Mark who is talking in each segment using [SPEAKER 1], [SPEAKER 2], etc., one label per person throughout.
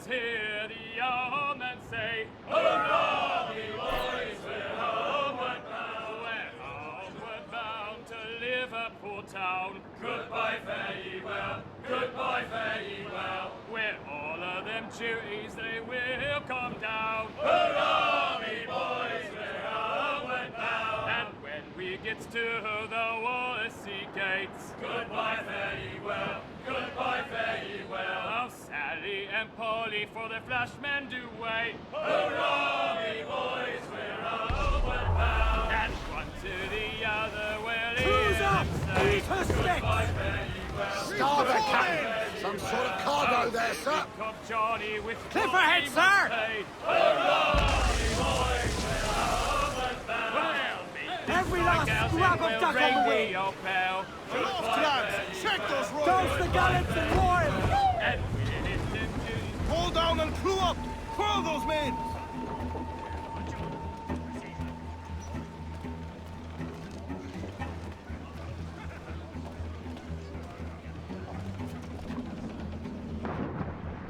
[SPEAKER 1] boys hear the young men say, hurrah, we boys, we're homeward bound. We're homeward bound to Liverpool town. Goodbye, fare ye well, goodbye, fare ye well. Where all of them duties they will come down. Hurrah, we boys, we're homeward bound. And when we get to the Wallasey gates, goodbye, fare ye well, goodbye, fare ye well. Oh, Sally and Polly for the flashmen do wait. Hurrah, we boys, we're homeward bound. And one to the other, well,
[SPEAKER 2] Who's up? Eat her
[SPEAKER 1] goodbye,
[SPEAKER 2] sticks!
[SPEAKER 1] fare ye well.
[SPEAKER 3] Starboard, Captain! Some sort of cargo there, sir.
[SPEAKER 1] Johnny with
[SPEAKER 2] Cliff ahead, sir! Every last scrap of duck on the wing!
[SPEAKER 3] Aloft, lads! Check those
[SPEAKER 2] Dose
[SPEAKER 3] ropes!
[SPEAKER 2] the gallants and moor him!
[SPEAKER 3] Haul down and crew up! Furl those men!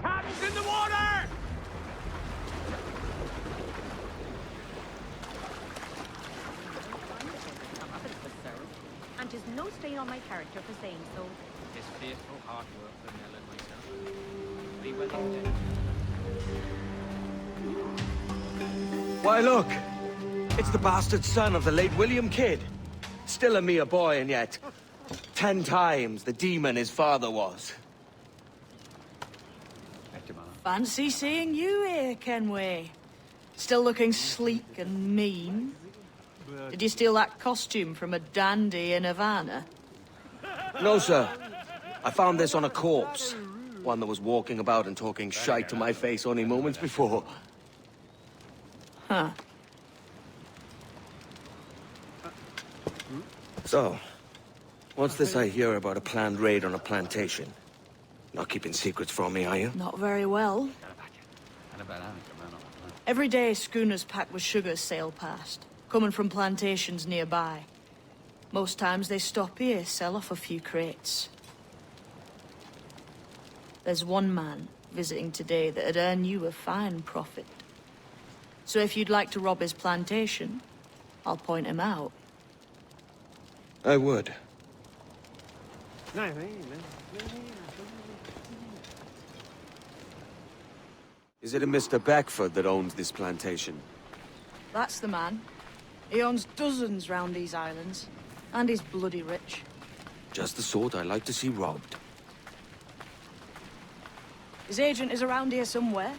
[SPEAKER 2] Captain's in the water!
[SPEAKER 4] And 'tis no strain on my character for saying so.
[SPEAKER 5] It's faithful hard work for Nell and myself. Be well dead.
[SPEAKER 6] Why, look! It's the bastard son of the late William Kidd. Still a mere boy, and yet 10 times the demon his father was.
[SPEAKER 7] Fancy seeing you here, Kenway. Still looking sleek and mean. Did you steal that costume from a dandy in Havana?
[SPEAKER 6] No, sir. I found this on a corpse. One that was walking about and talking shite to my face only moments before.
[SPEAKER 7] Huh.
[SPEAKER 6] So, what's this I hear about a planned raid on a plantation? Not keeping secrets from me, are you?
[SPEAKER 7] Not very well. Every day schooners packed with sugar sail past, coming from plantations nearby. Most times they stop here, sell off a few crates. There's one man visiting today that'd earn you a fine profit. So if you'd like to rob his plantation, I'll point him out.
[SPEAKER 6] I would. Is it a Mr. Beckford that owns this plantation?
[SPEAKER 7] That's the man. He owns dozens round these islands. And he's bloody rich.
[SPEAKER 6] Just the sort I like to see robbed.
[SPEAKER 7] His agent is around here somewhere.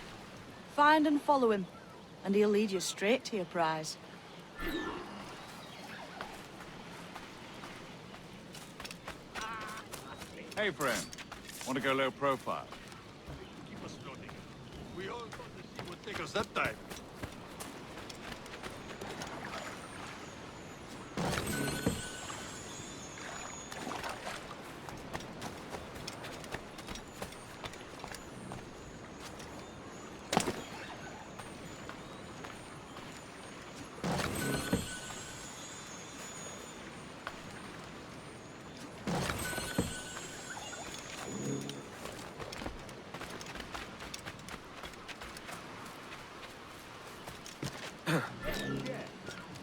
[SPEAKER 7] Find and follow him, and he'll lead you straight to your prize.
[SPEAKER 8] Hey, friend. Want to go low profile?
[SPEAKER 3] Keep us floating. We all thought the sea would take us that time.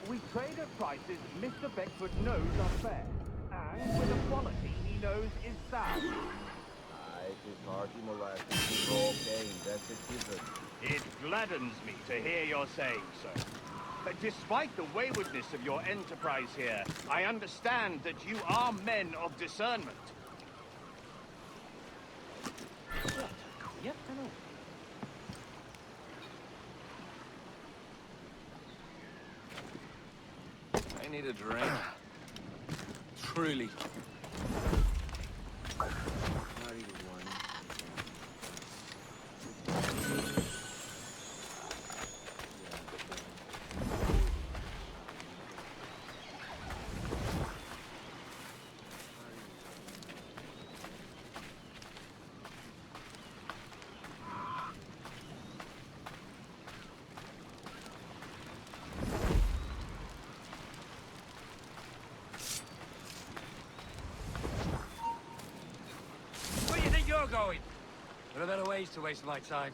[SPEAKER 9] We trade at prices Mr. Beckford knows are fair, and with a quality he knows is sound.
[SPEAKER 10] It is hardly molasses. Raw game, that's a given.
[SPEAKER 9] It gladdens me to hear you're saying so. But despite the waywardness of your enterprise here, I understand that you are men of discernment.
[SPEAKER 5] Yep, I know.
[SPEAKER 8] I need a drink. Truly.
[SPEAKER 10] Not even one.
[SPEAKER 5] Where do you think you're going? There are better ways to waste my time.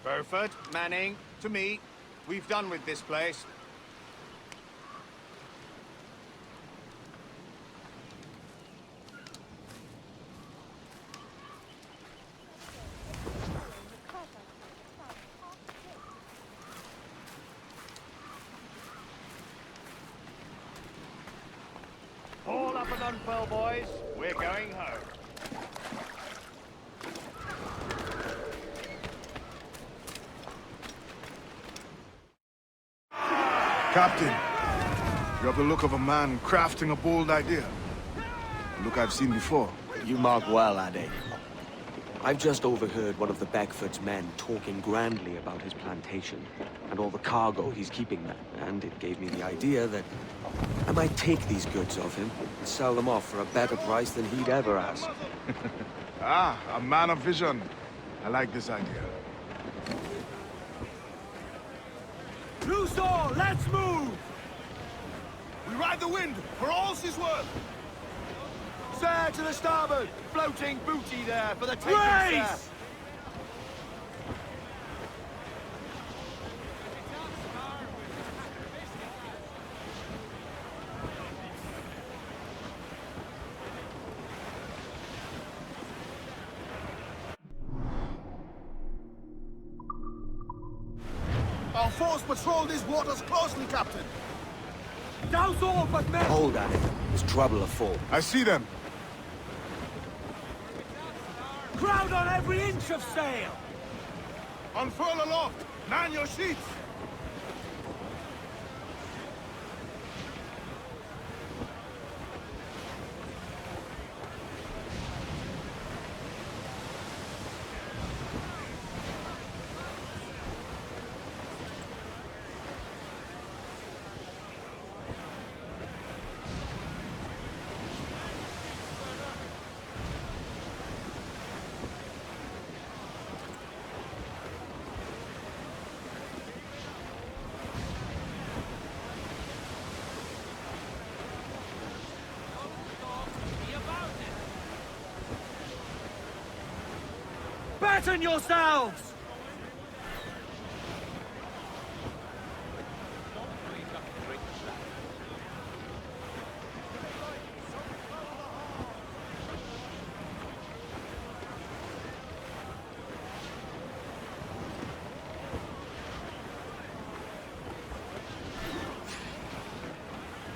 [SPEAKER 9] Burford, Manning, to me. We've done with this place. All up and unfurl, boys. We're going home.
[SPEAKER 3] Captain, you have the look of a man crafting a bold idea. A look I've seen before.
[SPEAKER 6] You mark well, Addy. I've just overheard one of the Beckford's men talking grandly about his plantation and all the cargo he's keeping there, and it gave me the idea that I might take these goods off him and sell them off for a better price than he'd ever ask.
[SPEAKER 3] Ah, a man of vision. I like this idea.
[SPEAKER 2] Loose all, let's move!
[SPEAKER 3] We ride the wind, for all's his worth.
[SPEAKER 2] Sir to the starboard! Floating booty there for the taking,
[SPEAKER 6] Race!
[SPEAKER 2] sir!
[SPEAKER 3] Our force patrol these waters closely, Captain.
[SPEAKER 2] Douse all but men!
[SPEAKER 6] Hold, Addy. There's trouble afoot.
[SPEAKER 3] I see them.
[SPEAKER 2] Crowd on every inch of sail!
[SPEAKER 3] Unfurl aloft. Man your sheets.
[SPEAKER 2] Batten yourselves!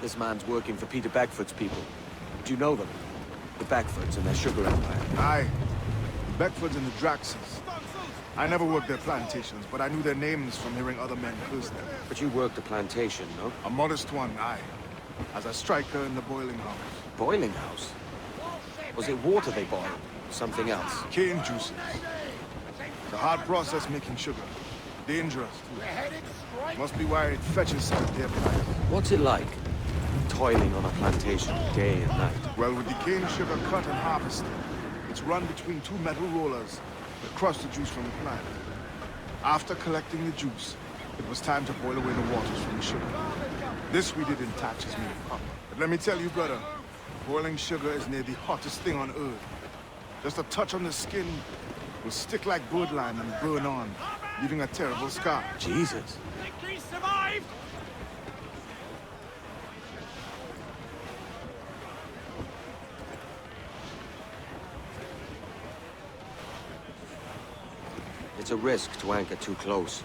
[SPEAKER 6] This man's working for Peter Beckford's people. Do you know them? The Beckfords and their sugar empire.
[SPEAKER 3] Aye. The Beckfords and the Draxes. I never worked their plantations, but I knew their names from hearing other men curse them.
[SPEAKER 6] But you worked a plantation, no?
[SPEAKER 3] A modest one, aye. As a striker in the boiling house.
[SPEAKER 6] Boiling house? Was it water they boiled? Something else?
[SPEAKER 3] Cane juices. The hard process making sugar. Dangerous, too. Must be why it fetches such a dear price.
[SPEAKER 6] What's it like? Toiling on a plantation day and night.
[SPEAKER 3] Well, with the cane sugar cut and harvested, it's run between two metal rollers that crush the juice from the plant. After collecting the juice, it was time to boil away the waters from the sugar. This we did in Thatcher's mill. But let me tell you, brother, boiling sugar is near the hottest thing on earth. Just a touch on the skin will stick like birdlime and burn on, leaving a terrible scar.
[SPEAKER 6] Jesus.
[SPEAKER 2] He survived!
[SPEAKER 6] It's a risk to anchor too close.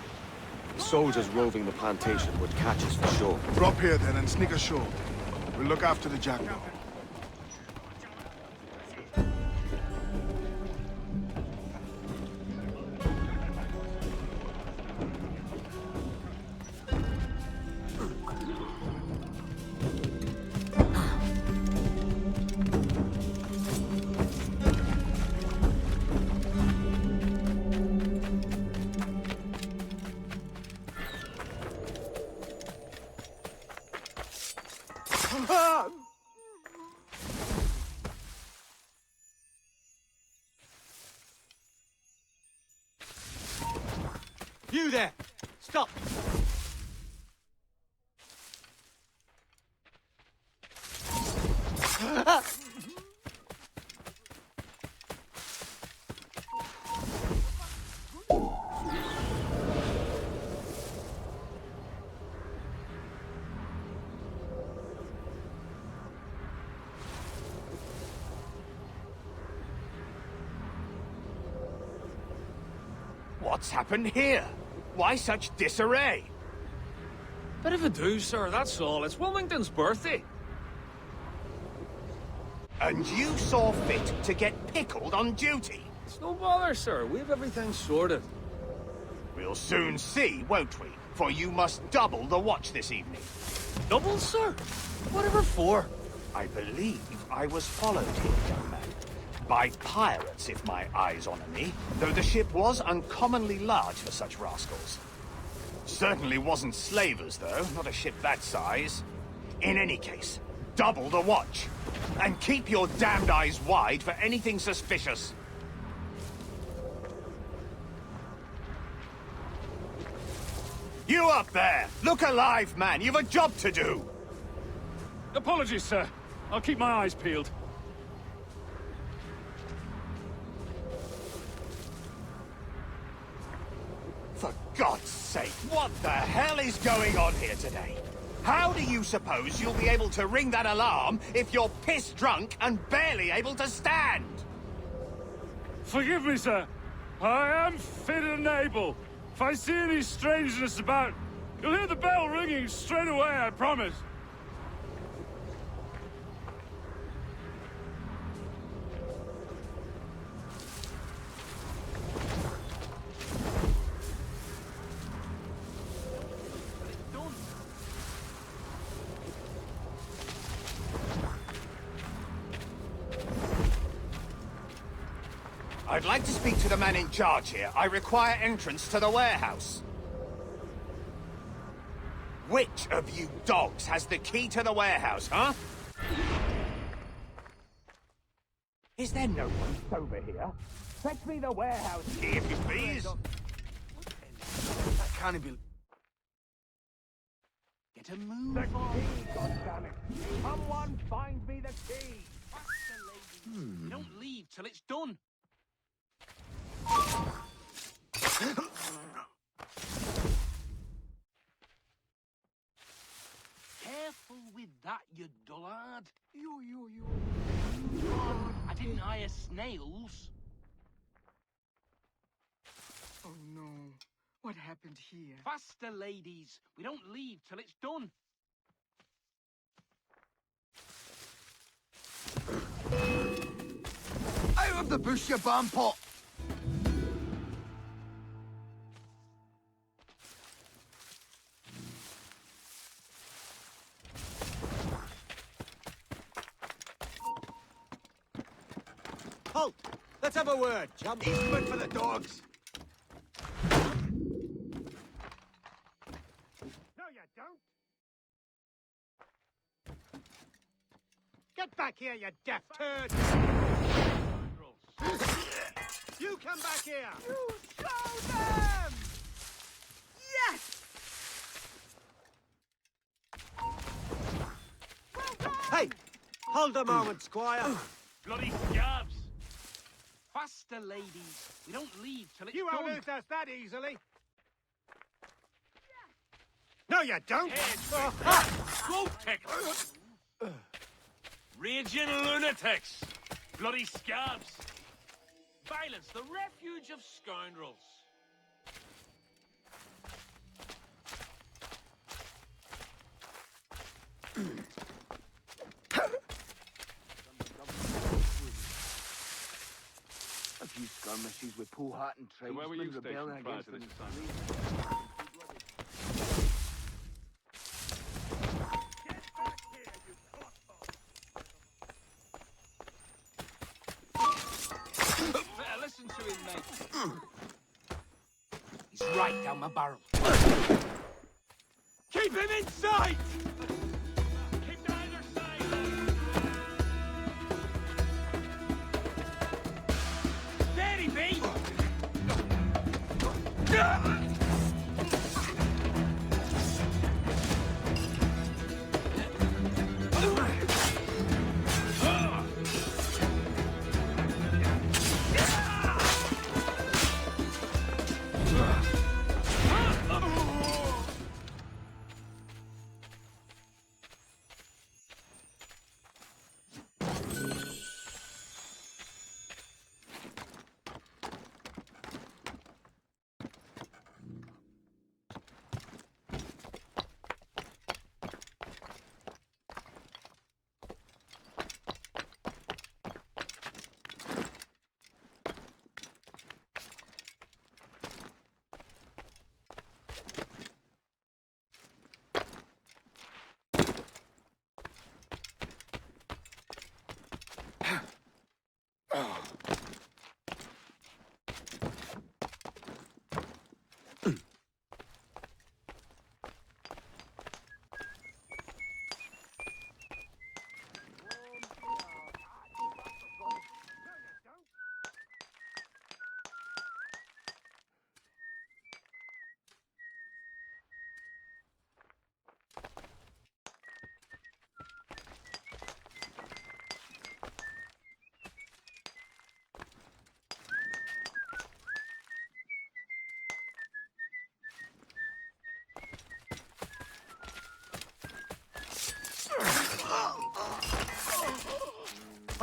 [SPEAKER 6] The soldiers roving the plantation would catch us for sure.
[SPEAKER 3] Drop here then and sneak ashore. We'll look after the jackdaw.
[SPEAKER 2] You there! Stop!
[SPEAKER 9] What's happened here? Why such disarray?
[SPEAKER 8] Bit of a do, sir, that's all. It's Wilmington's birthday.
[SPEAKER 9] And you saw fit to get pickled on duty?
[SPEAKER 8] It's no bother, sir. We have everything sorted.
[SPEAKER 9] We'll soon see, won't we? For you must double the watch this evening.
[SPEAKER 8] Double, sir? Whatever for?
[SPEAKER 9] I believe I was followed here, young man. By pirates, if my eyes honour me, though the ship was uncommonly large for such rascals. Certainly wasn't slavers, though, not a ship that size. In any case, double the watch. And keep your damned eyes wide for anything suspicious. You up there! Look alive, man! You've a job to do!
[SPEAKER 1] Apologies, sir. I'll keep my eyes peeled.
[SPEAKER 9] For God's sake, what the hell is going on here today? How do you suppose you'll be able to ring that alarm if you're piss drunk and barely able to stand?
[SPEAKER 1] Forgive me, sir. I am fit and able. If I see any strangeness about, you'll hear the bell ringing straight away, I promise.
[SPEAKER 9] I'd like to speak to the man in charge here. I require entrance to the warehouse. Which of you dogs has the key to the warehouse, huh? Is there no one sober here? Fetch me the warehouse key, if you please.
[SPEAKER 2] That can't be...
[SPEAKER 9] Get a move on. Key, goddammit. Someone find me the key.
[SPEAKER 5] You don't leave till it's done. Careful with that, you dullard. You. I didn't hire snails.
[SPEAKER 11] Oh no. What happened here?
[SPEAKER 5] Faster, ladies. We don't leave till it's done.
[SPEAKER 2] Out of the bush, you bampot!
[SPEAKER 6] Halt! Let's have a word, chum.
[SPEAKER 2] He's good for the dogs.
[SPEAKER 9] No, you don't. Get back here, you deaf turd! You come back here!
[SPEAKER 2] You show them! Yes!
[SPEAKER 6] Hey! Hold a moment, Squire.
[SPEAKER 1] Bloody scabs!
[SPEAKER 5] Faster, ladies. We don't leave till it's
[SPEAKER 9] You
[SPEAKER 5] done.
[SPEAKER 9] won't lose us that easily. No, you don't.
[SPEAKER 1] Go tickles! Raging lunatics! Bloody scabs!
[SPEAKER 5] Violence, the refuge of scoundrels.
[SPEAKER 2] A few skirmishes with Pohat and tribesmen
[SPEAKER 1] where were you
[SPEAKER 2] rebelling
[SPEAKER 1] stationed prior
[SPEAKER 2] against
[SPEAKER 1] to this
[SPEAKER 2] them.
[SPEAKER 1] assignment?
[SPEAKER 5] Better listen to him, mate. He's right down my barrel.
[SPEAKER 1] Keep him in sight! Keep to either side!
[SPEAKER 5] Steady, B!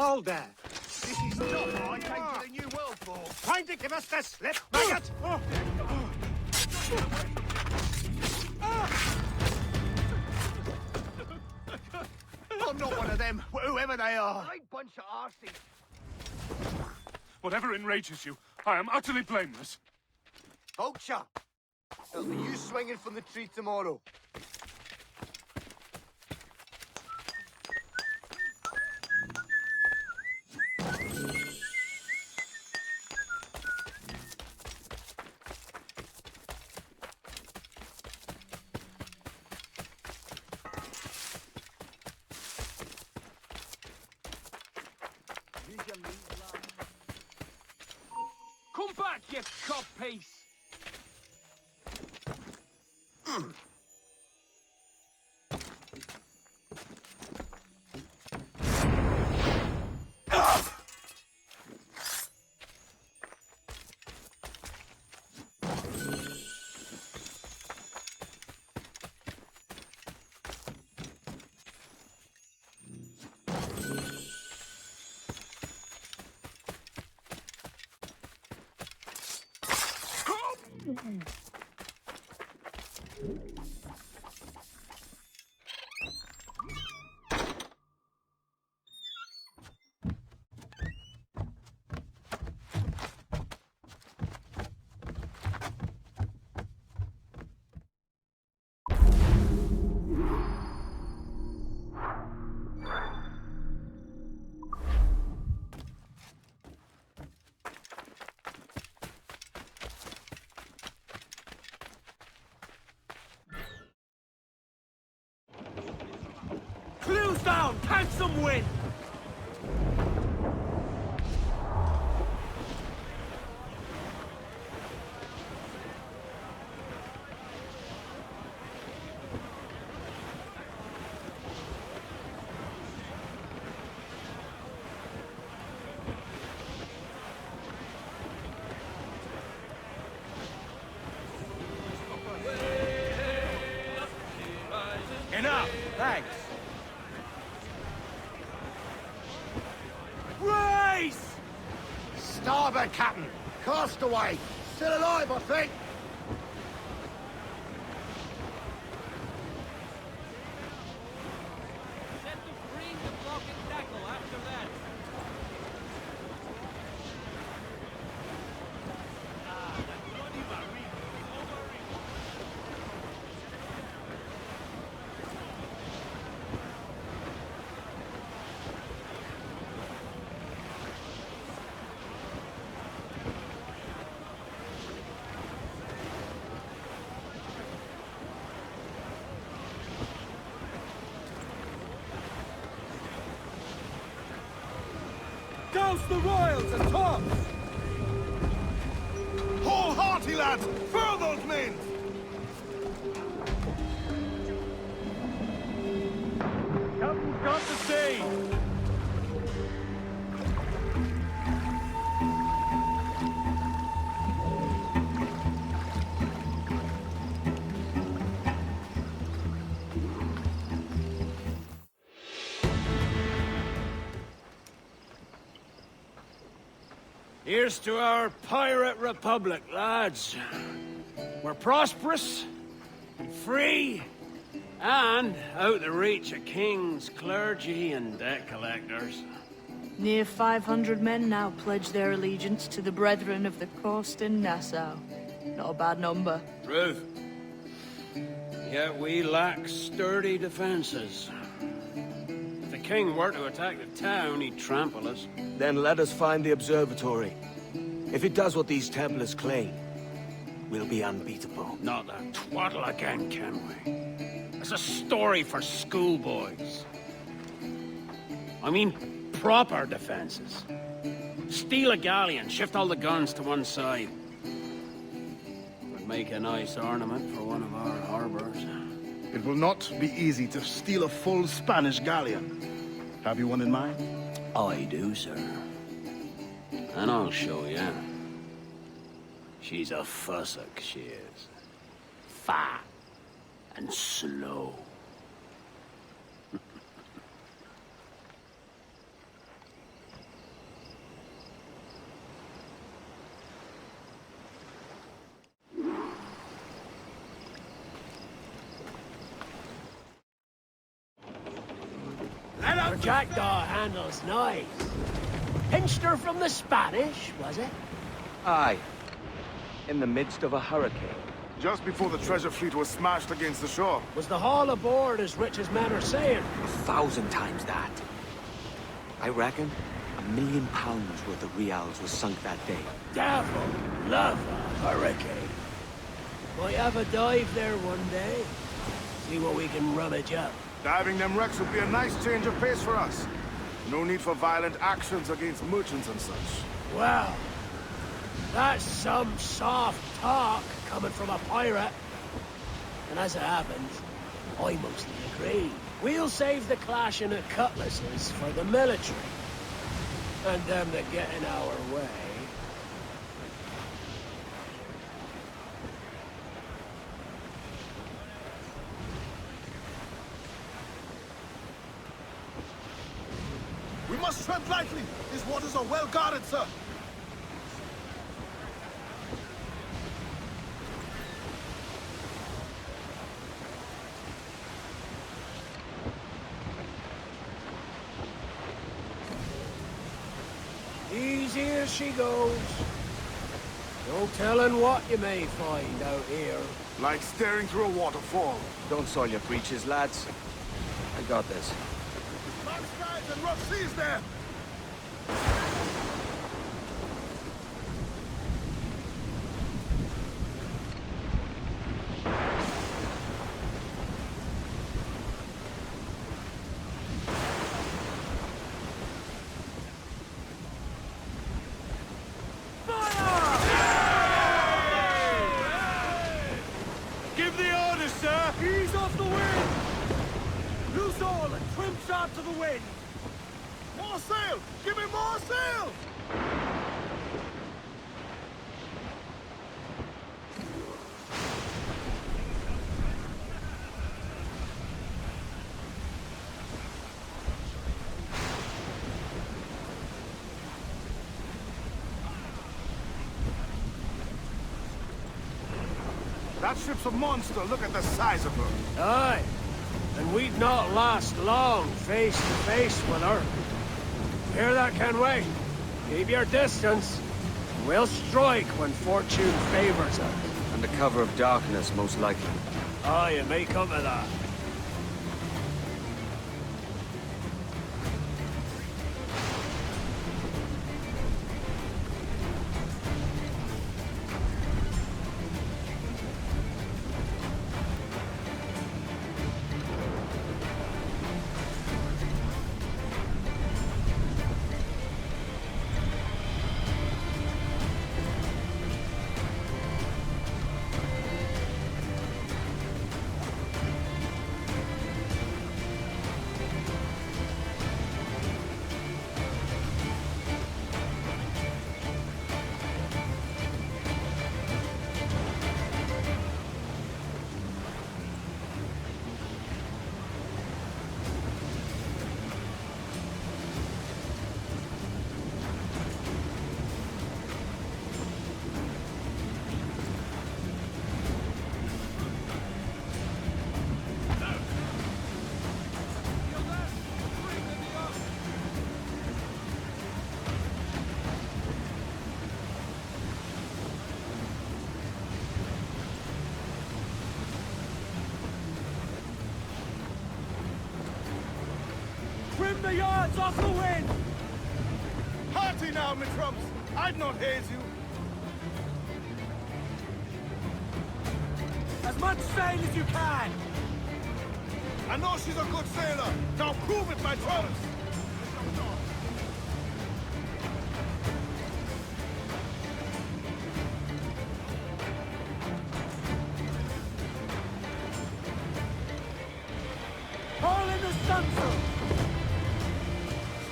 [SPEAKER 9] Hold there. This is not what I came to the New World for. Trying to give us the slip, maggot! I'm not one of them, whoever they are.
[SPEAKER 2] Right bunch of arseys.
[SPEAKER 1] Whatever enrages you, I am utterly blameless.
[SPEAKER 2] Vulture! It'll be you swinging from the tree tomorrow.
[SPEAKER 5] Come back, you codpiece!
[SPEAKER 8] Clues down! Catch some wind!
[SPEAKER 2] Enough! Thanks.
[SPEAKER 8] Race!
[SPEAKER 2] Starboard, Captain! Cast away! Still alive, I think!
[SPEAKER 5] Set to bring the block and tackle after that.
[SPEAKER 2] Douse the royals and tops!
[SPEAKER 3] Haul hearty, lads! Furl those men!
[SPEAKER 1] Captain's got to sea!
[SPEAKER 8] Here's to our pirate republic, lads. We're prosperous, and free, and out the reach of kings, clergy, and debt collectors.
[SPEAKER 7] Near 500 men now pledge their allegiance to the Brethren of the Coast in Nassau. Not a bad number.
[SPEAKER 8] Truth. Yet we lack sturdy defenses. If the king were to attack the town, he'd trample us.
[SPEAKER 6] Then let us find the observatory. If it does what these Templars claim, we'll be unbeatable.
[SPEAKER 8] Not that twaddle again, can we? It's a story for schoolboys. I mean, proper defenses. Steal a galleon, shift all the guns to one side. Would make a nice ornament for one of our harbors.
[SPEAKER 3] It will not be easy to steal a full Spanish galleon. Have you one in mind?
[SPEAKER 8] I do, sir. And I'll show you. She's a fussock, she is. Fat and slow. Her jackdaw handle's nice. Pinched her from the Spanish, was it?
[SPEAKER 6] Aye. In the midst of a hurricane.
[SPEAKER 3] Just before the treasure fleet was smashed against the shore.
[SPEAKER 8] Was the haul aboard as rich as men are saying?
[SPEAKER 6] 1,000 times that. I reckon £1 million worth of reals was sunk that day.
[SPEAKER 8] Devil love a hurricane. Might have a dive there one day. See what we can rummage up.
[SPEAKER 3] Diving them wrecks would be a nice change of pace for us. No need for violent actions against merchants and such.
[SPEAKER 8] Well, that's some soft talk coming from a pirate. And as it happens, I mostly agree. We'll save the clashing of cutlasses for the military. And them that get in our way.
[SPEAKER 2] We must tread lightly. These waters are well guarded, sir.
[SPEAKER 8] Easy as she goes. No telling what you may find out here.
[SPEAKER 3] Like staring through a waterfall.
[SPEAKER 6] Don't soil your breeches, lads. I got this.
[SPEAKER 2] Dark skies and rough seas there.
[SPEAKER 1] Give the orders, sir! Ease off the wind! Loose all and trim sharp to the wind!
[SPEAKER 2] More sail! Give me more sail!
[SPEAKER 3] That ship's a monster. Look at the size of her.
[SPEAKER 8] Aye. And we'd not last long face to face with her. Hear that, Kenway? Keep your distance. We'll strike when fortune favors us.
[SPEAKER 6] Under cover of darkness, most likely.
[SPEAKER 8] Aye, it may come to that.
[SPEAKER 1] Trim the yards off the wind!
[SPEAKER 2] Hearty now, me trumps. I'd not haze you.
[SPEAKER 1] As much sail as you can!
[SPEAKER 2] I know she's a good sailor. Now prove it, my trumps.
[SPEAKER 1] Haul in the stunsail!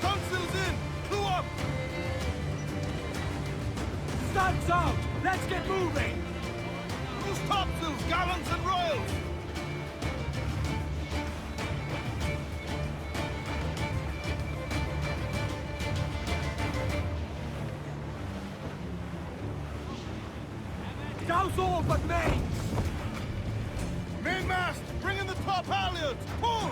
[SPEAKER 2] Stunsail's in. Clew up.
[SPEAKER 1] Stunts out! Let's get moving!
[SPEAKER 2] Loose topsails, gallants and royals.
[SPEAKER 1] Douse all but mains!
[SPEAKER 2] Mainmast, bring in the top halyards. Pull.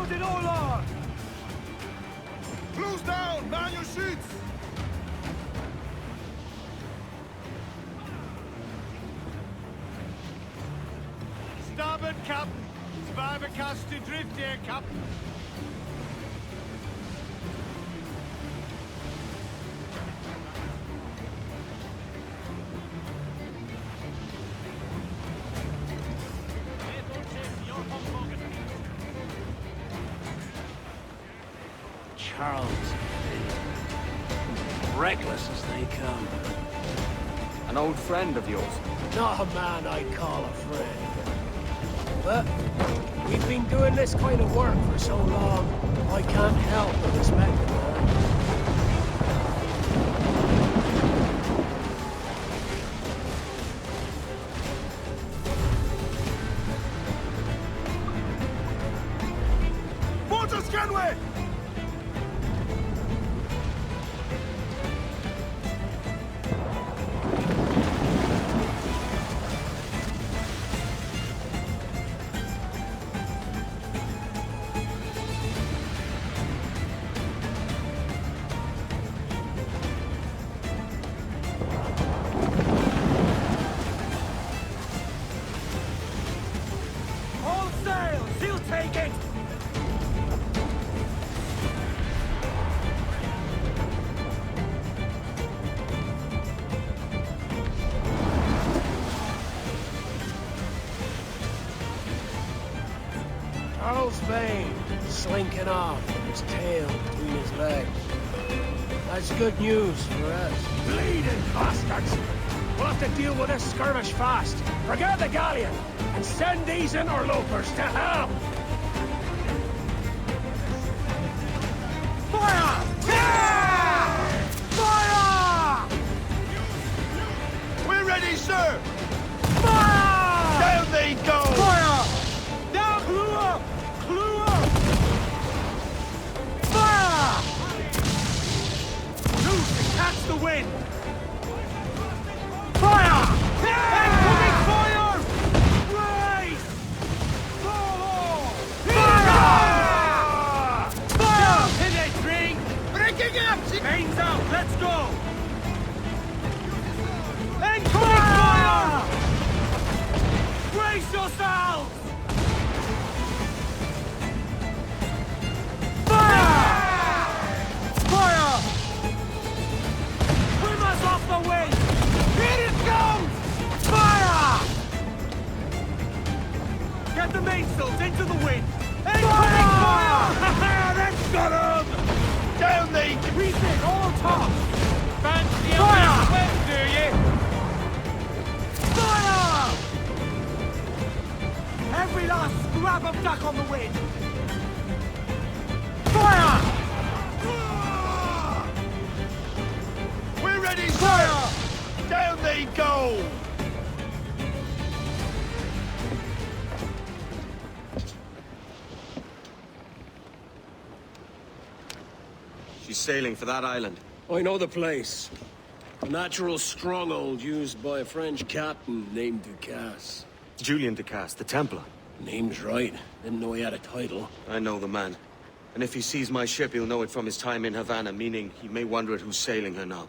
[SPEAKER 2] Load it all on!
[SPEAKER 3] Blues down! Man your sheets!
[SPEAKER 2] Starboard, Captain. Survivor cast to drift here, Captain.
[SPEAKER 8] Charles. Reckless as they come.
[SPEAKER 6] An old friend of yours?
[SPEAKER 8] Not a man I'd call a friend. But we've been doing this kind of work for so long, I can't help but respect the man.
[SPEAKER 3] Water Scanway!
[SPEAKER 2] All sails! He'll take it!
[SPEAKER 8] Charles Vane, slinking off with his tail between his legs. That's good news for us. Bleeding bastards! We'll have to deal with this skirmish fast. Forget the galleon, and send these interlopers to hell!
[SPEAKER 2] Fire! Fire!
[SPEAKER 3] We're ready, sir!
[SPEAKER 2] Fire!
[SPEAKER 3] Down they go!
[SPEAKER 2] Fire! Now, clue up! Clue up! Fire! Loose and catch the wind! Fire! Incoming fire! Race! Follow! Fire! Fire! Hit it, drink!
[SPEAKER 3] Breaking up!
[SPEAKER 2] Mains out, let's go! Incoming fire! Brace yourselves! Fire! Fire! Swim us off the wind! Here it comes! Fire! Get the mainsails into the wind! Incoming fire! That's got him!
[SPEAKER 3] Down they go!
[SPEAKER 2] Refit all top! Fancy fire! Swim, do you? Fire! Every last scrap of duck on the wind! Fire!
[SPEAKER 3] We're ready, sir!
[SPEAKER 2] Fire!
[SPEAKER 3] Down they go!
[SPEAKER 6] She's sailing for that island.
[SPEAKER 8] I know the place. A natural stronghold used by a French captain named Ducasse.
[SPEAKER 6] Julian Ducasse, the Templar.
[SPEAKER 8] Name's right. Didn't know he had a title.
[SPEAKER 6] I know the man. And if he sees my ship, he'll know it from his time in Havana, meaning he may wonder at who's sailing her now.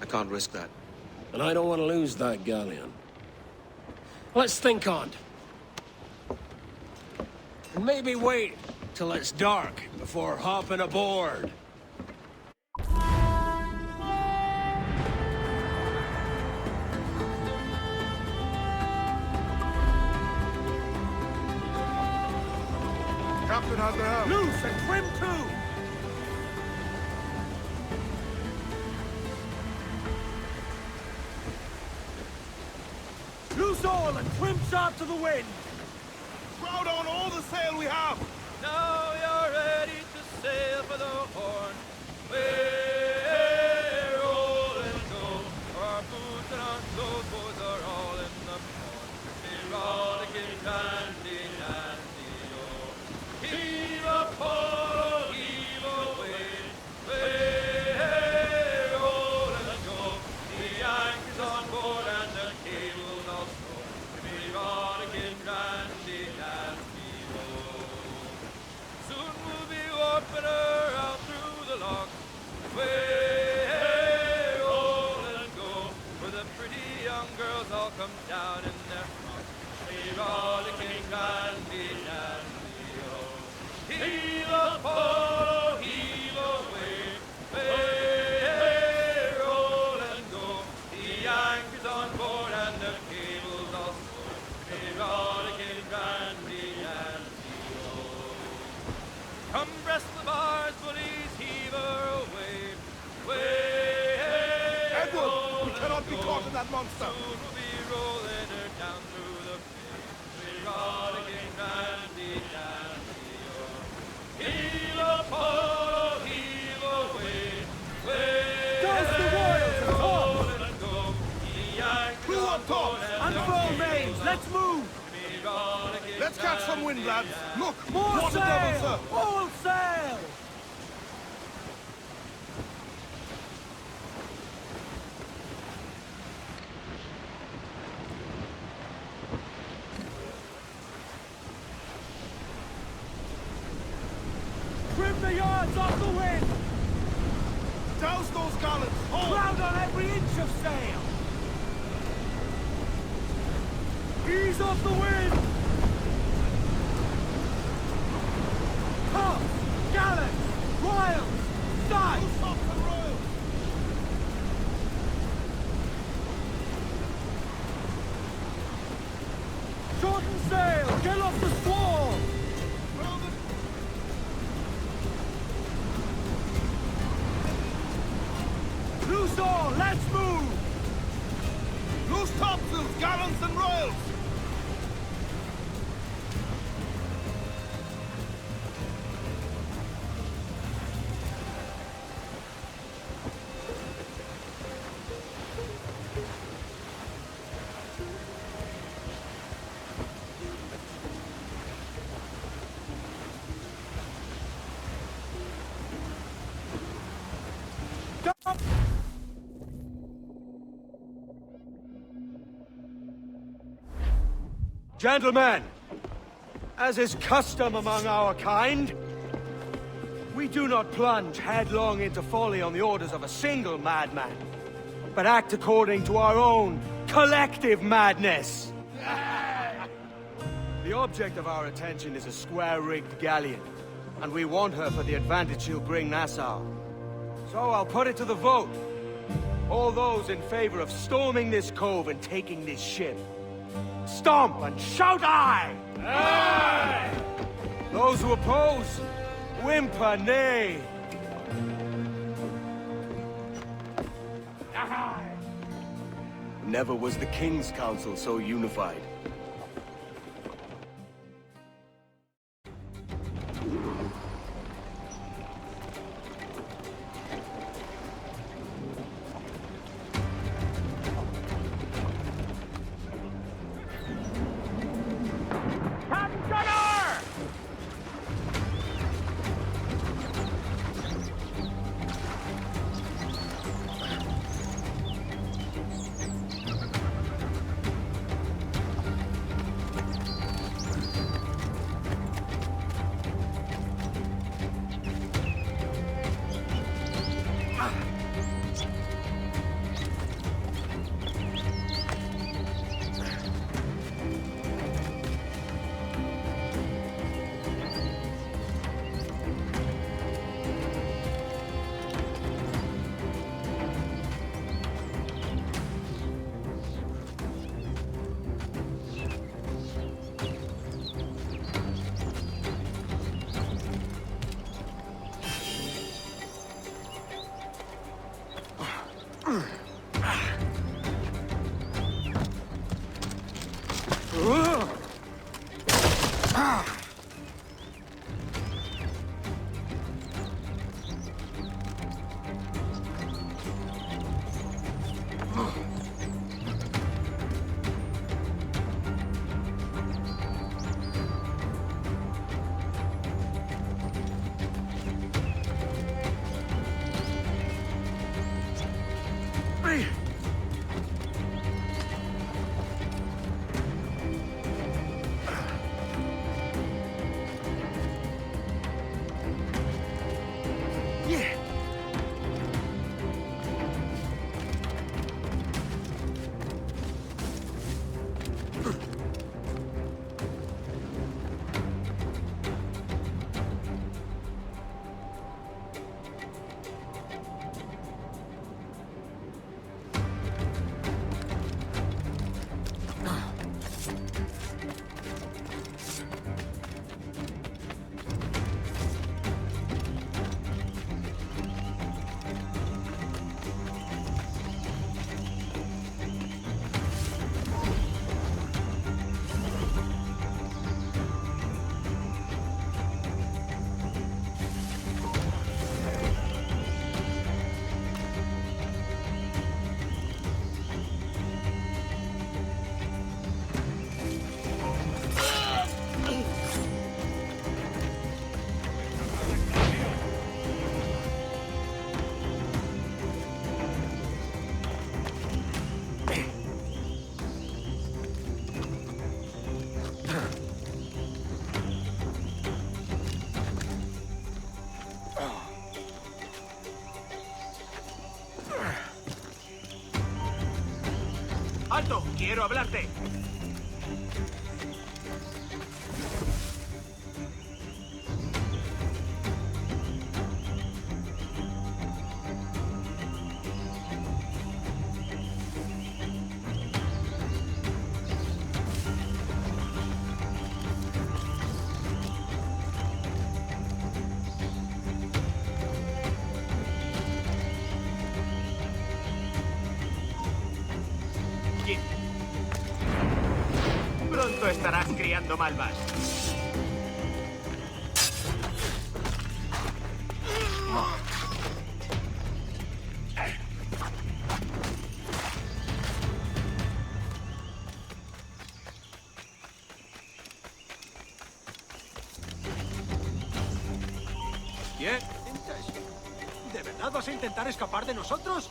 [SPEAKER 6] I can't risk that.
[SPEAKER 8] And I don't want to lose that galleon. Let's think on it. And maybe wait till it's dark before hopping aboard.
[SPEAKER 3] Captain has the helm.
[SPEAKER 2] Loose and trim too! Loose all and trim sharp to the wind!
[SPEAKER 3] Crowd on all the sail we have!
[SPEAKER 1] Now you're ready to sail for the Horn. We're rolling go. Our boots and our clothes boys are all in the port. We're rollicking dandy, dandy, oh. Heave a pole, heave away. We're rolling go. The anchor's on board and the cable's all stowed. We're rollicking dandy, dandy, oh. Soon
[SPEAKER 3] We cannot be caught in that monster!
[SPEAKER 2] Douse the royals and tops!
[SPEAKER 3] Crew up top!
[SPEAKER 2] Unfurl mains, let's move!
[SPEAKER 3] Let's catch some wind, lads! Look!
[SPEAKER 2] More
[SPEAKER 3] Water devil,
[SPEAKER 2] sail!
[SPEAKER 3] sir!
[SPEAKER 2] All sail! Trim the yards off the wind!
[SPEAKER 3] Douse those gallants! Hold!
[SPEAKER 2] Crowd on every inch of sail! Ease off the wind! Tops! Gallants! Royals! Sides!
[SPEAKER 3] Tops and royals!
[SPEAKER 2] Shorten sail! Get off the squall! Loose all! Let's move!
[SPEAKER 3] Loose topsails, gallants and royals!
[SPEAKER 2] Gentlemen, as is custom among our kind, we do not plunge headlong into folly on the orders of a single madman, but act according to our own collective madness. The object of our attention is a square-rigged galleon, and we want her for the advantage she'll bring Nassau. So I'll put it to the vote. All those in favor of storming this cove and taking this ship, stomp and shout aye! Aye! Those who oppose, whimper nay! Aye!
[SPEAKER 6] Never was the King's Council so unified.
[SPEAKER 5] ¡Alto! ¡Quiero hablarte! Pronto estarás criando malvas. ¿Quién? ¿De verdad vas a intentar escapar de nosotros?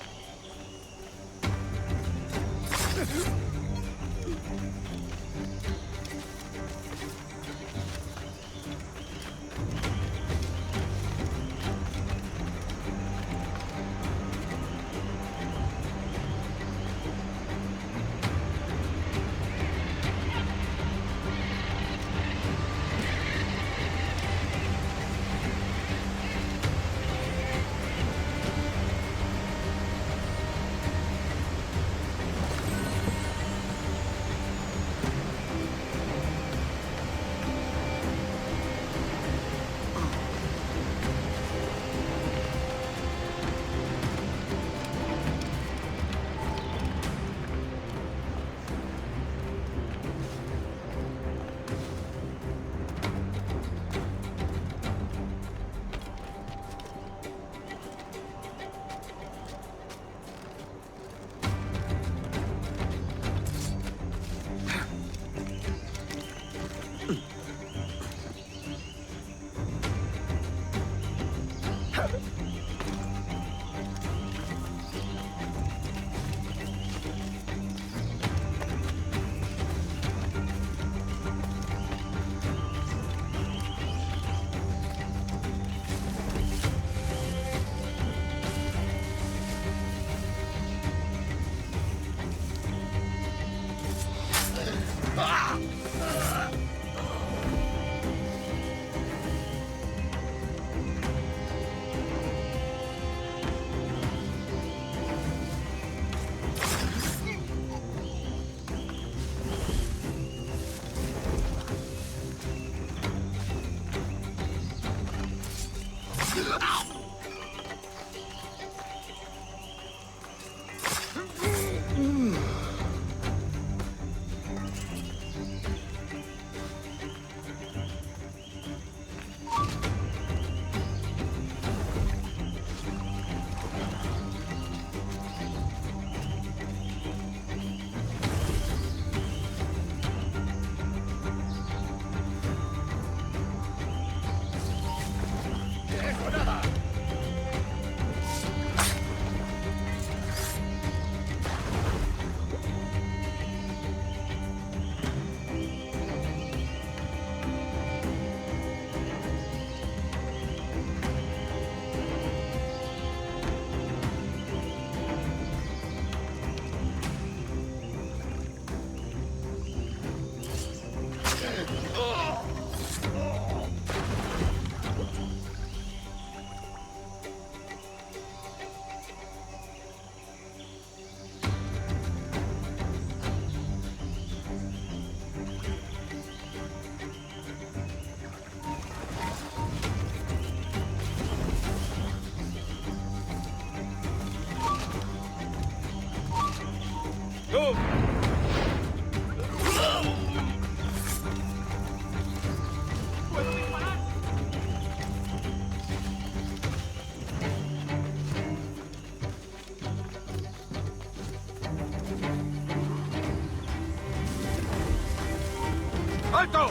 [SPEAKER 3] ¡Alto!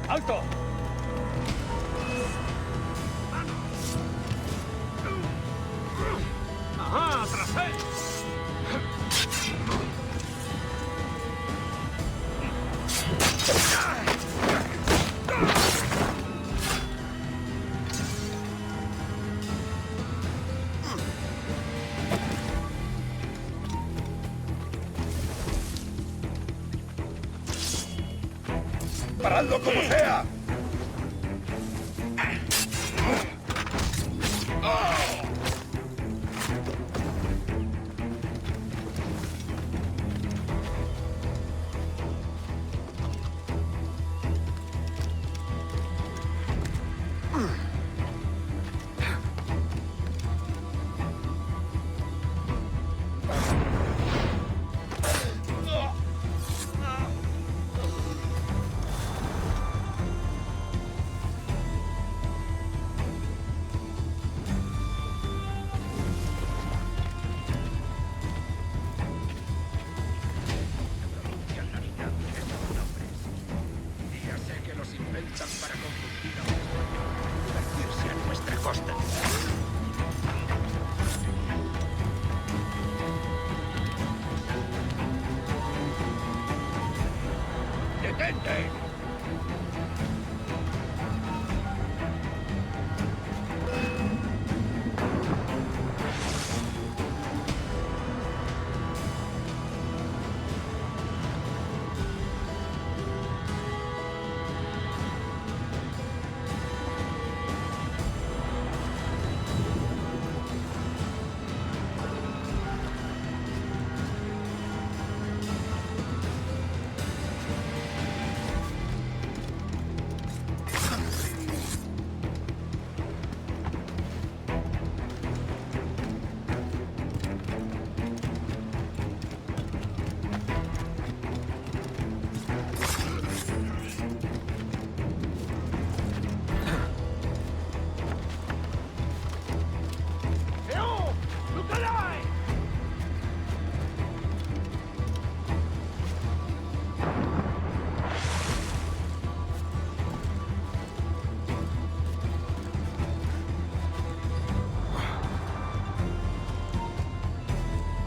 [SPEAKER 8] ¡Alto! ¡Ajá! ¡Tras él!
[SPEAKER 3] ¡Paradlo como sea!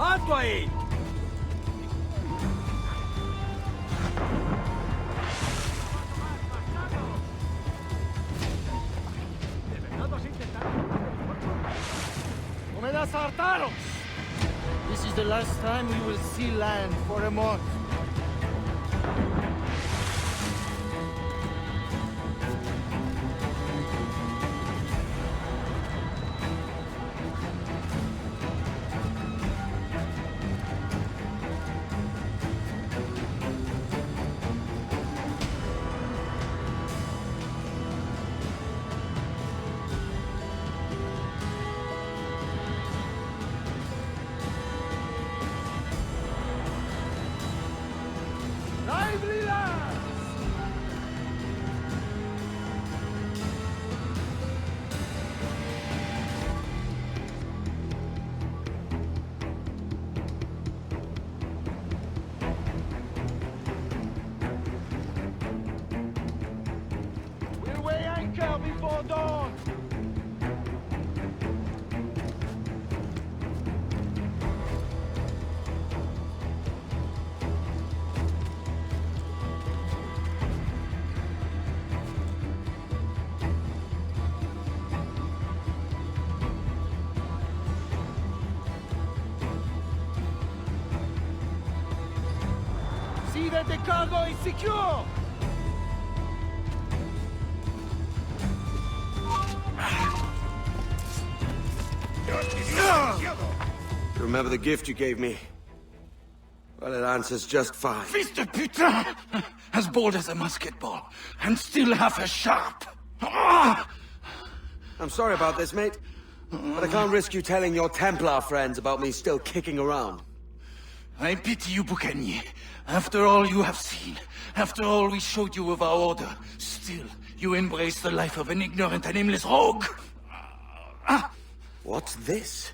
[SPEAKER 2] ¡Alto ahí!
[SPEAKER 11] This is the last time we will see land for a month. We'll weigh anchor before dawn. See that the cargo is secure!
[SPEAKER 2] You remember the gift you gave me? Well, it answers just fine.
[SPEAKER 11] Fils de putain! As bold as a musket ball, and still half as sharp.
[SPEAKER 2] I'm sorry about this, mate. But I can't risk you telling your Templar friends about me still kicking around.
[SPEAKER 11] I pity you, Boucanier. After all you have seen, after all we showed you of our order, still you embrace the life of an ignorant and aimless rogue.
[SPEAKER 2] What's this?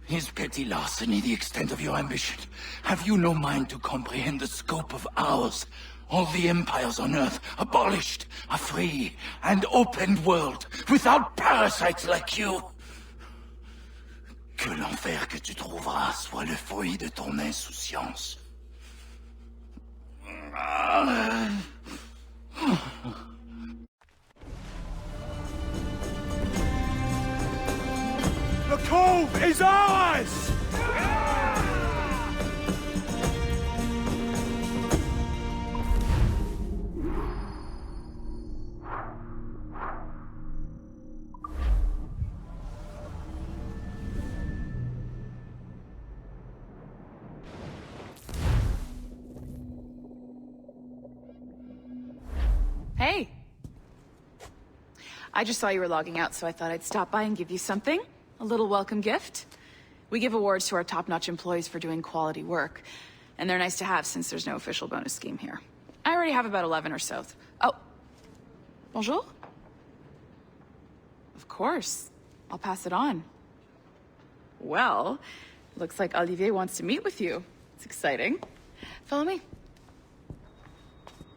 [SPEAKER 11] Is petty larceny the extent of your ambition? Have you no mind to comprehend the scope of ours? All the empires on Earth abolished. A free and open world without parasites like you. Que l'enfer que tu trouveras soit le fruit de ton insouciance.
[SPEAKER 2] The cove is ours!
[SPEAKER 12] Hey. I just saw you were logging out, so I thought I'd stop by and give you something. A little welcome gift. We give awards to our top-notch employees for doing quality work, and they're nice to have since there's no official bonus scheme here. I already have about 11 or so. Oh. Bonjour? Of course. I'll pass it on. Well, looks like Olivier wants to meet with you. It's exciting. Follow me.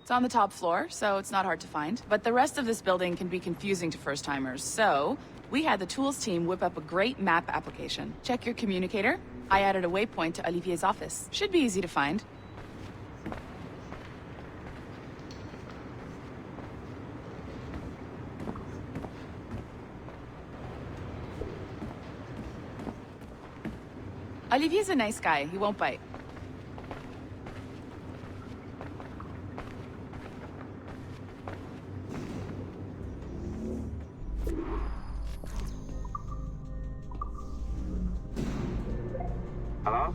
[SPEAKER 12] It's on the top floor, so it's not hard to find. But the rest of this building can be confusing to first-timers, so we had the tools team whip up a great map application. Check your communicator. I added a waypoint to Olivier's office. Should be easy to find. Olivier's a nice guy. He won't bite.
[SPEAKER 13] Hello?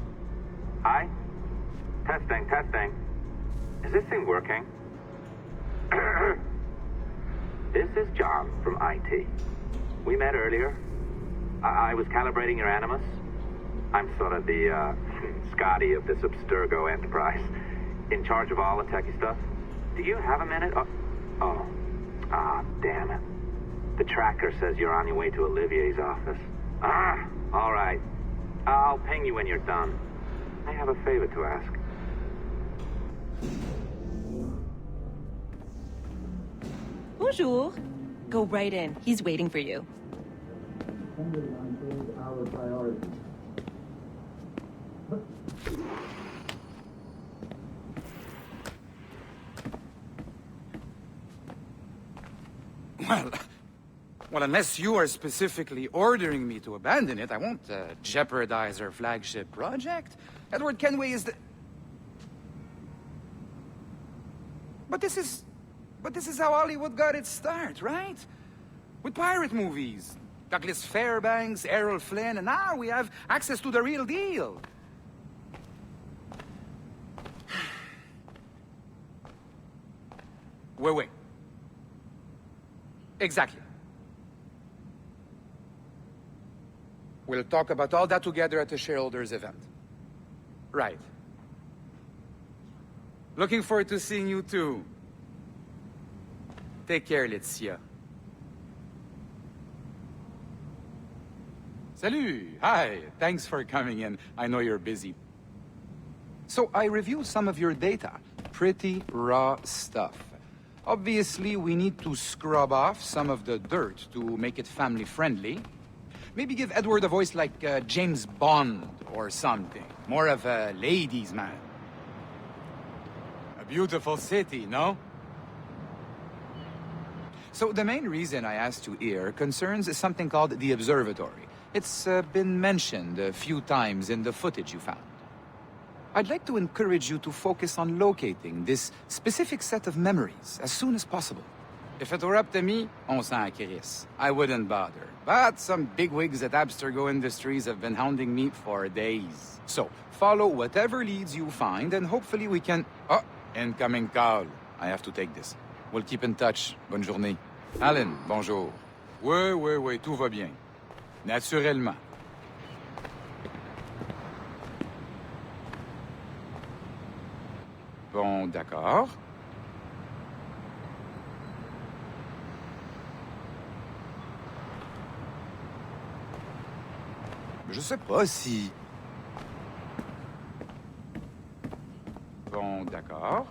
[SPEAKER 13] Hi? Testing. Is this thing working? This is John from IT. We met earlier. I was calibrating your Animus. I'm sort of the, Scotty of this Abstergo enterprise. In charge of all the techie stuff. Do you have a minute? Damn it. The tracker says you're on your way to Olivier's office. All right. I'll ping you when you're done. I have a favor to ask.
[SPEAKER 4] Bonjour. Go right in. He's waiting for you.
[SPEAKER 14] Well, unless you are specifically ordering me to abandon it, I won't jeopardize our flagship project. Edward Kenway is the... But this is how Hollywood got its start, right? With pirate movies. Douglas Fairbanks, Errol Flynn, and now we have access to the real deal. Wait. Exactly. We'll talk about all that together at the shareholders event. Right. Looking forward to seeing you too. Take care, Laetitia. Salut! Hi! Thanks for coming in. I know you're busy. So I reviewed some of your data. Pretty raw stuff. Obviously, we need to scrub off some of the dirt to make it family-friendly. Maybe give Edward a voice like James Bond or something. More of a ladies' man. A beautiful city, no? So the main reason I asked you here concerns something called the Observatory. It's been mentioned a few times in the footage you found. I'd like to encourage you to focus on locating this specific set of memories as soon as possible. If it were up to me, on s'en crisse. I wouldn't bother. But some bigwigs at Abstergo Industries have been hounding me for days. So, follow whatever leads you find, and hopefully we can... Oh, incoming call. I have to take this. We'll keep in touch. Bonne journée. Alan, bonjour. Oui, tout va bien. Naturellement. Bon, d'accord. Je sais pas si... Bon, d'accord.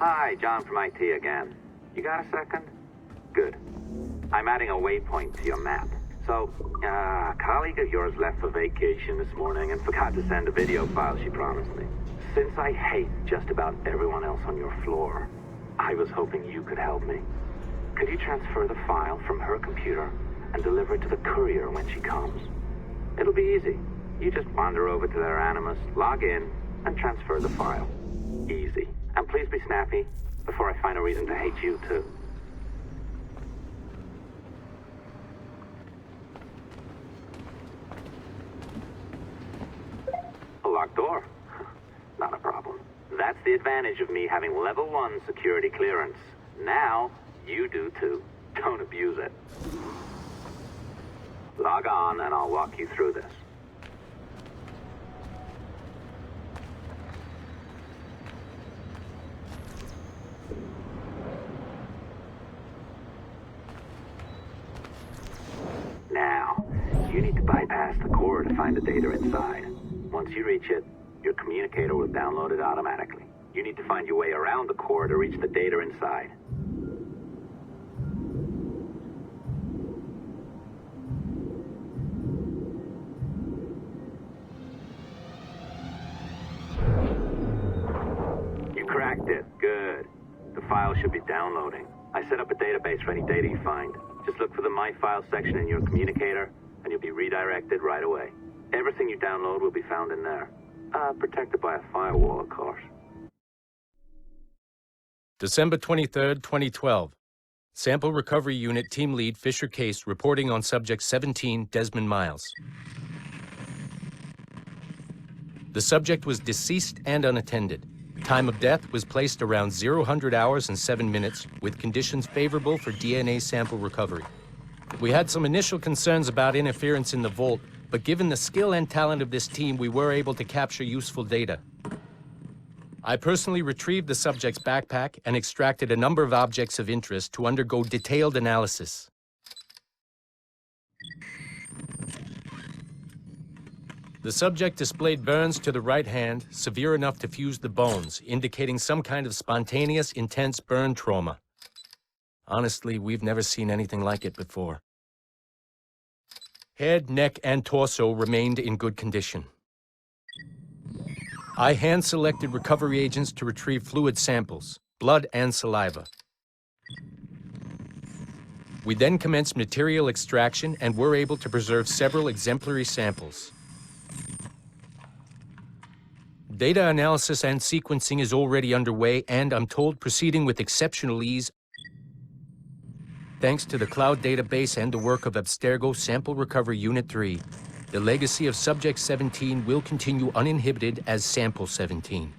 [SPEAKER 13] Hi, John from IT again. You got a second? Good. I'm adding a waypoint to your map. So, a colleague of yours left for vacation this morning and forgot to send a video file she promised me. Since I hate just about everyone else on your floor, I was hoping you could help me. Could you transfer the file from her computer and deliver it to the courier when she comes? It'll be easy. You just wander over to their Animus, log in, and transfer the file. Easy. And please be snappy before I find a reason to hate you, too. A locked door? Not a problem. That's the advantage of me having level 1 security clearance. Now, you do too. Don't abuse it. Log on and I'll walk you through this. Now, you need to bypass the core to find the data inside. Once you reach it, your communicator will download it automatically. You need to find your way around the core to reach the data inside. You cracked it. Good. The file should be downloading. I set up a database for any data you find. Just look for the My Files section in your communicator, and you'll be redirected right away. Everything you download will be found in there. Protected by a firewall, of course.
[SPEAKER 15] December 23rd, 2012. Sample Recovery Unit Team Lead Fisher Case reporting on Subject 17, Desmond Miles. The subject was deceased and unattended. Time of death was placed around 00 hours and 7 minutes, with conditions favorable for DNA sample recovery. We had some initial concerns about interference in the vault, but given the skill and talent of this team, we were able to capture useful data. I personally retrieved the subject's backpack and extracted a number of objects of interest to undergo detailed analysis. The subject displayed burns to the right hand, severe enough to fuse the bones, indicating some kind of spontaneous, intense burn trauma. Honestly, we've never seen anything like it before. Head, neck, and torso remained in good condition. I hand-selected recovery agents to retrieve fluid samples, blood and saliva. We then commenced material extraction and were able to preserve several exemplary samples. Data analysis and sequencing is already underway, and I'm told proceeding with exceptional ease. Thanks to the cloud database and the work of Abstergo Sample Recovery Unit 3, the legacy of Subject 17 will continue uninhibited as Sample 17.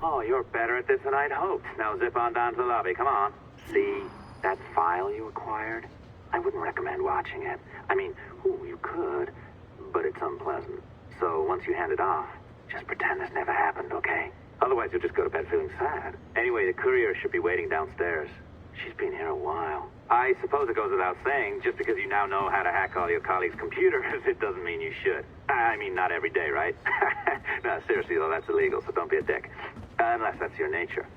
[SPEAKER 13] Oh, you're better at this than I'd hoped. Now zip on down to the lobby. Come on. See that file you acquired? I wouldn't recommend watching it. I mean, you could, but it's unpleasant. So once you hand it off, just pretend this never happened, okay? Otherwise, you'll just go to bed feeling sad. Anyway, the courier should be waiting downstairs. She's been here a while. I suppose it goes without saying, just because you now know how to hack all your colleagues' computers, it doesn't mean you should. I mean, not every day, right? No, seriously, though, that's illegal, so don't be a dick. Unless that's your nature.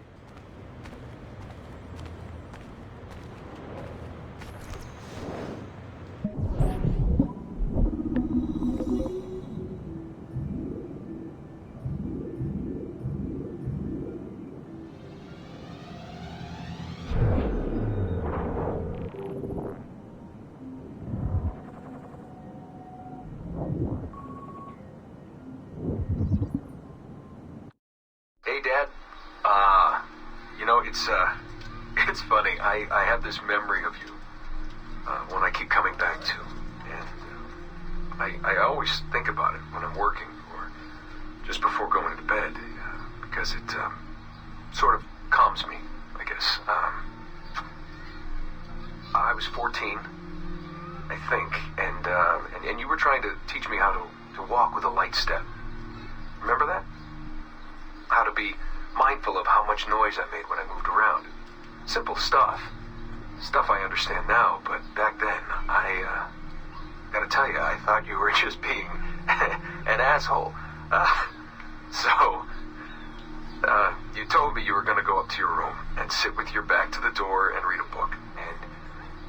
[SPEAKER 16] Hey, Dad. It's funny. I have this memory of you, one I keep coming back to. And I always think about it when I'm working or just before going to bed, because it sort of calms me, I guess. I was 14, I think, and you were trying to teach me how to walk with a light step. Remember that? How to be mindful of how much noise I made when I moved around. Simple stuff. Stuff I understand now, but back then, I gotta tell you, I thought you were just being an asshole. You told me you were gonna go up to your room and sit with your back to the door and read a book. And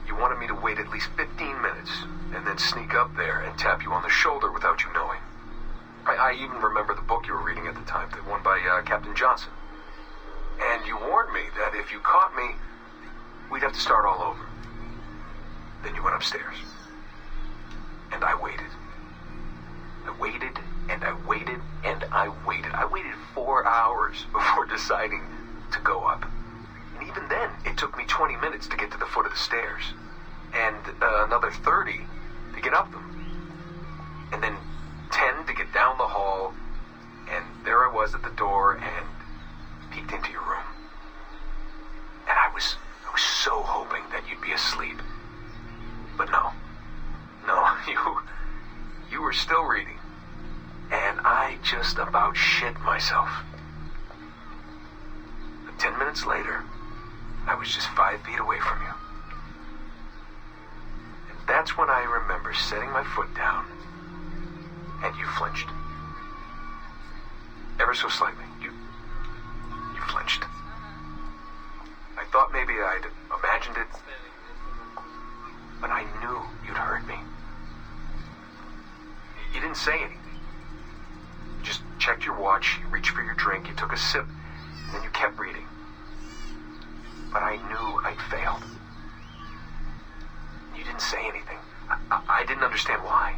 [SPEAKER 16] you wanted me to wait at least 15 minutes and then sneak up there and tap you on the shoulder without you knowing. I even remember the book you were reading at the time, the one by Captain Johnson. And you warned me that if you caught me, we'd have to start all over. Then you went upstairs. And I waited. I waited, and I waited, and I waited. I waited 4 hours before deciding to go up. And even then, it took me 20 minutes to get to the foot of the stairs. And another 30 to get up them. And then 10 to get down the hall. And there I was at the door and peeked into your room. And I was so hoping that you'd be asleep. But no, you were still reading, and I just about shit myself. But 10 minutes later, I was just 5 feet away from you. And that's when I remember setting my foot down, and you flinched. Ever so slightly, you flinched. I thought maybe I'd imagined it, but I knew you'd heard me. You didn't say anything. You just checked your watch, you reached for your drink, you took a sip, and then you kept reading. But I knew I'd failed. You didn't say anything. I didn't understand why.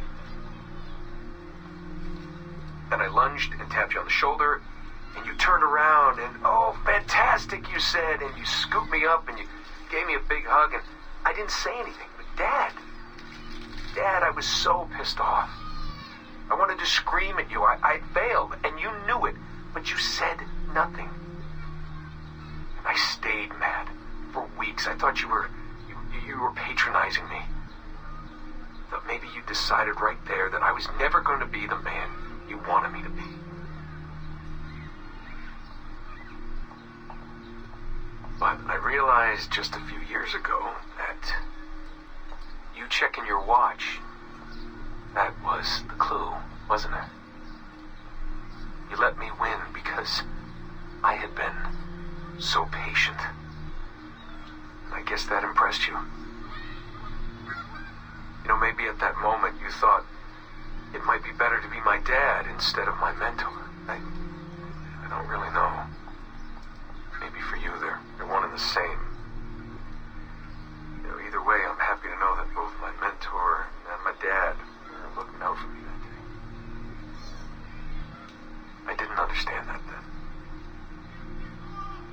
[SPEAKER 16] Then I lunged and tapped you on the shoulder, and you turned around, and oh, fantastic, you said, and you scooped me up, and you gave me a big hug, and I didn't say anything. But Dad, I was so pissed off. I wanted to scream at you. I'd failed, and you knew it, but you said nothing. And I stayed mad for weeks. I thought you were patronizing me. But maybe you decided right there that I was never going to be the man you wanted me to be. But I realized just a few years ago that you checking your watch, that was the clue, wasn't it? You let me win because I had been so patient. And I guess that impressed you. You know, maybe at that moment you thought it might be better to be my dad instead of my mentor. I don't really know. Maybe for you they're one and the same. You know, either way, I'm happy to know that both my mentor and my dad are looking out for me that day. I didn't understand that then.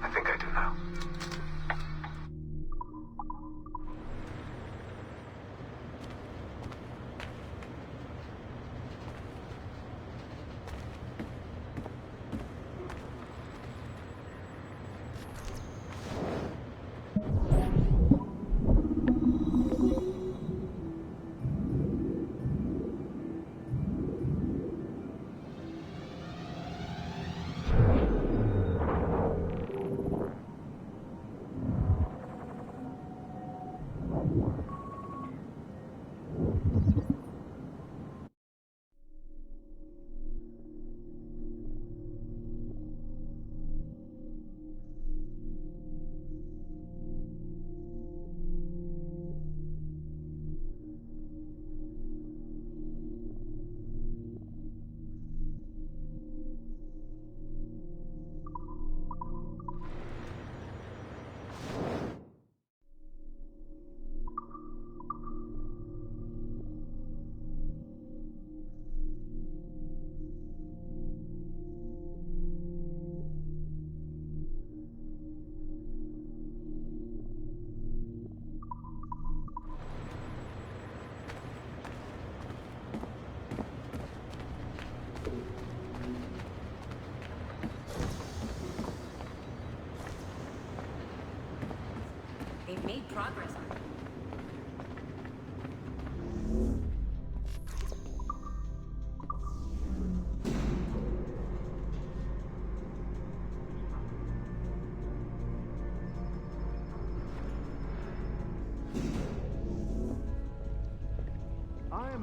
[SPEAKER 16] I think I do now.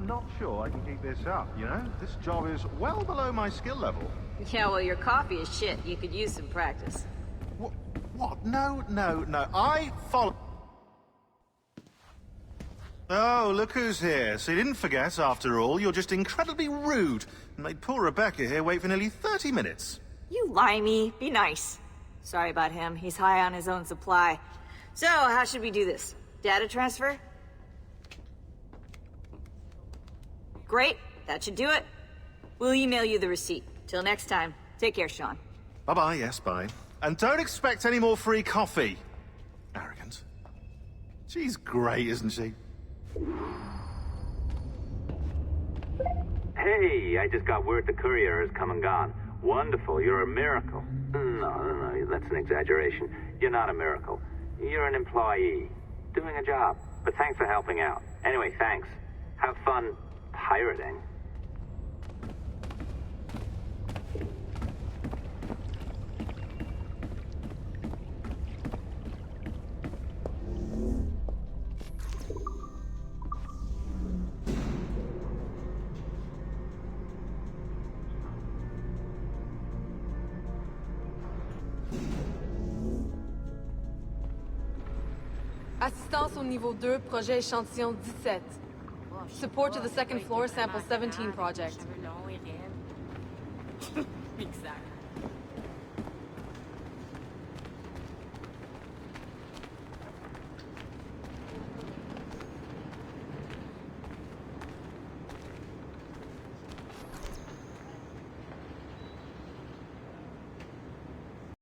[SPEAKER 17] I'm not sure I can keep this up, you know? This job is well below my skill level.
[SPEAKER 18] Yeah, well, your coffee is shit. You could use some practice.
[SPEAKER 17] What? No. I follow... Oh, look who's here. So you didn't forget, after all. You're just incredibly rude. And made poor Rebecca here wait for nearly 30 minutes.
[SPEAKER 18] You limey. Be nice. Sorry about him. He's high on his own supply. So, how should we do this? Data transfer? Great. That should do it. We'll email you the receipt. Till next time. Take care, Sean.
[SPEAKER 17] Bye-bye, yes, bye. And don't expect any more free coffee. Arrogant. She's great, isn't she?
[SPEAKER 13] Hey, I just got word the courier has come and gone. Wonderful, you're a miracle. No, that's an exaggeration. You're not a miracle. You're an employee, doing a job. But thanks for helping out. Anyway, thanks. Have fun pirating.
[SPEAKER 19] Assistance au niveau 2, projet échantillon 17. Support to the second floor, sample 17 project.
[SPEAKER 18] Exactly.